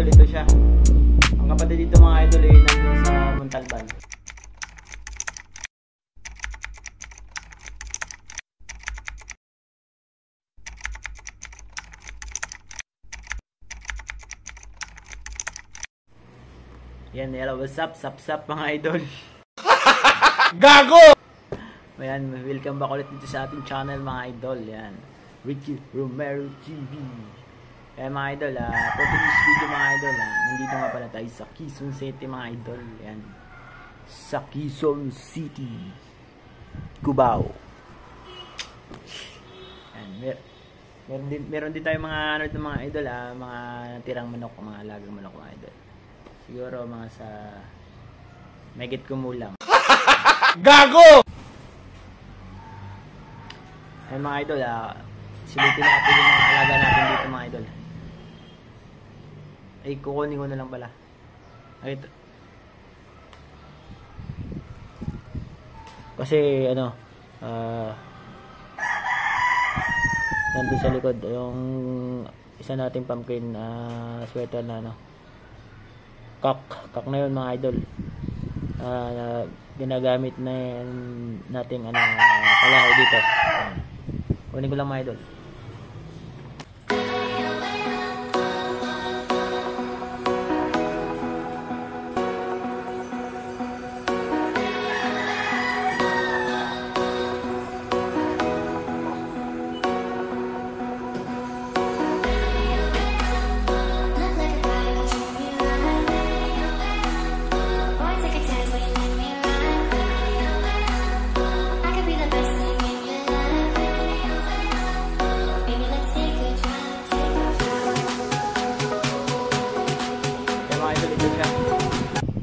idol, ito siya. Ang kapatid dito mga idol ay nandun sa Montalban. Yan, hello, what's up? Sup mga idol. Gago! Ayan, welcome back ulit dito sa ating channel mga idol. Yan, Ricky Romero TV. Ayan mga idol, for today's video mga idol, nandito nga pala tayo sa Quezon City mga idol. Yan, sa Quezon City, Cubao. Yan, meron din tayo mga ano ito mga idol, mga tirang manok, mga alagang manok mga idol. Siguro mga sa megit kumulang. Gago! Ay mga idol, silipin natin yung mga alaga natin dito mga idol. Ay kukunin ko na lang pala. Ay, ito. Kasi ano, nandun sa likod yung isa nating pumpkin sweater na ano, kak na yun mga idol. Ginagamit na nating ano, palahay dito. Kunin ko lang mga idol.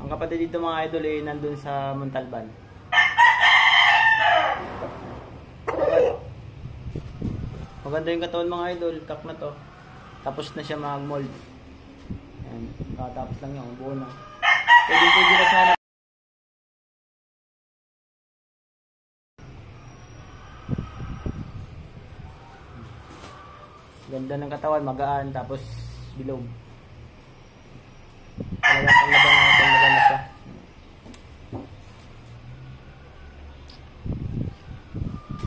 Ang kapatid dito mga idol ay nandun sa Montalban. Maganda yung katawan mga idol, kak na to. Tapos na siya mag-mold. Ayan, tatapos lang yung buo na. Pwede na sana. Ganda ng katawan, magaan, tapos bilog. Panglaban na siya.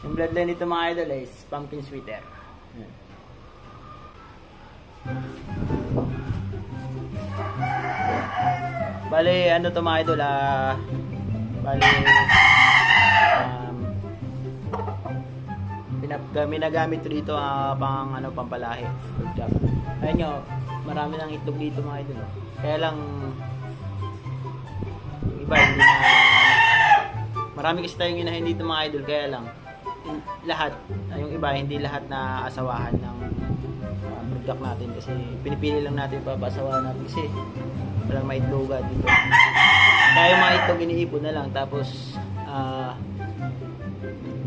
Yung bloodline nito mga idol is pumpkin sweater. Bale ano to mga idol, bale minagamit dito pang ano, pampalahi. Ayun nyo, marami ng itlog dito mga idol. Kaya lang yung iba hindi na, marami kasi tayong inahin dito mga idol, kaya lang lahat, yung iba hindi lahat na asawahan ng product natin, kasi pinipili lang natin papasawahan natin kasi walang maitloga dito. Kaya yung mga itlog iniipon na lang, tapos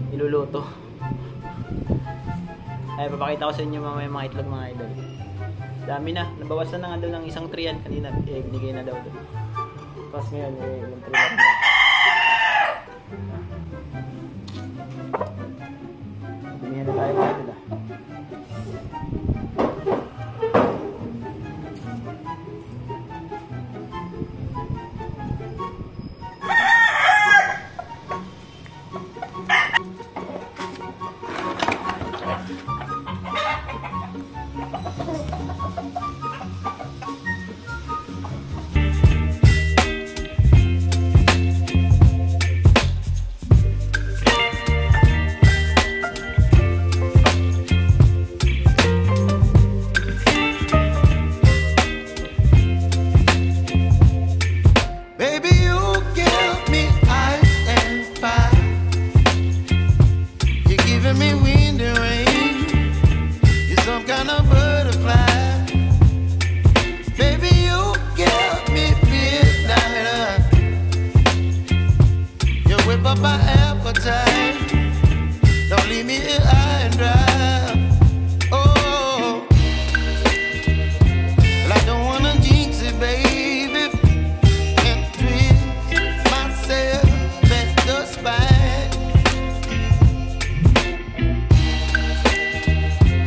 iluluto. Ay, papakita ko sa inyo mamaya mga itlog mga idol. Dami na, nabawasan na nga daw ng isang 3 yan kanina, binigay na daw doon. Tapos ngayon, yung 3 lang na. Binihan na tayo mga idol.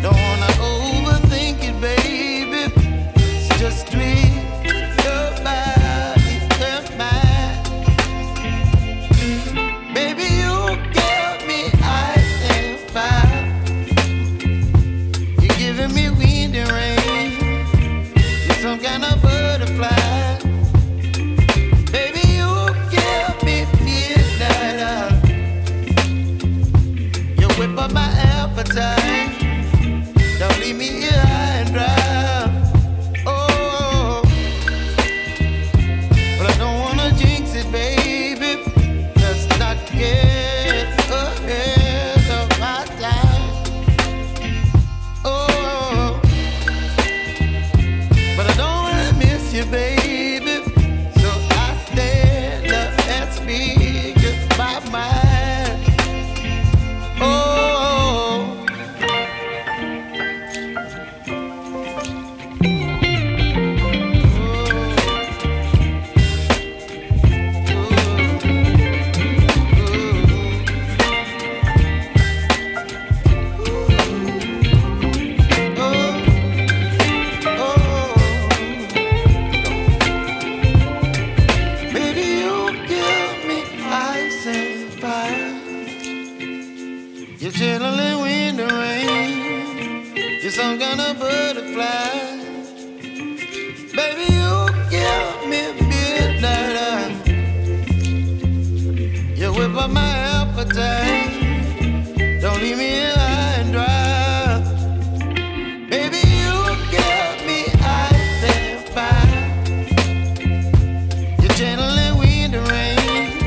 Don't wanna overthink. You're some kind of butterfly. Baby, you give me midnight. You whip up my appetite. Don't leave me here high and dry. Baby, you give me ice and fire. You're channeling wind and rain.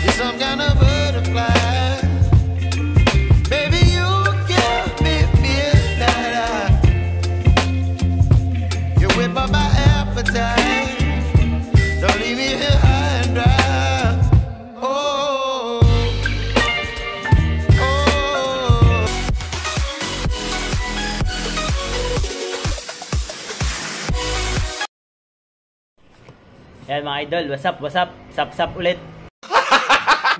You're some kind of butterfly. Baby, you give me midnight. You whip up my appetite. Don't leave me here high and dry. Oh, oh. Yan mga idol, what's up, what's up? Sap-sap ulit.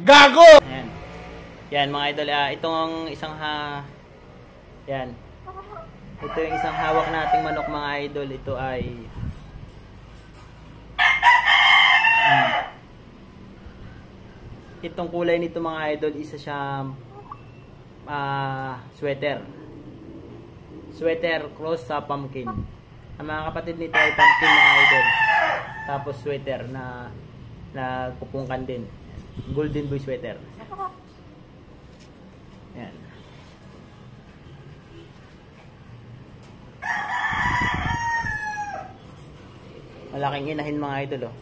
Gago! Ayan. Yan mga idol, itong isang yan. Ito yung isang hawak nating manok mga idol. Ito ay itong kulay nito mga idol, isa siyang sweater. Sweater cross sa pumpkin. Ang mga kapatid nito ay pumpkin mga idol. Tapos sweater na nagpupungkan din. Golden boy sweater. Yan. Malaking inahin mga idol oh.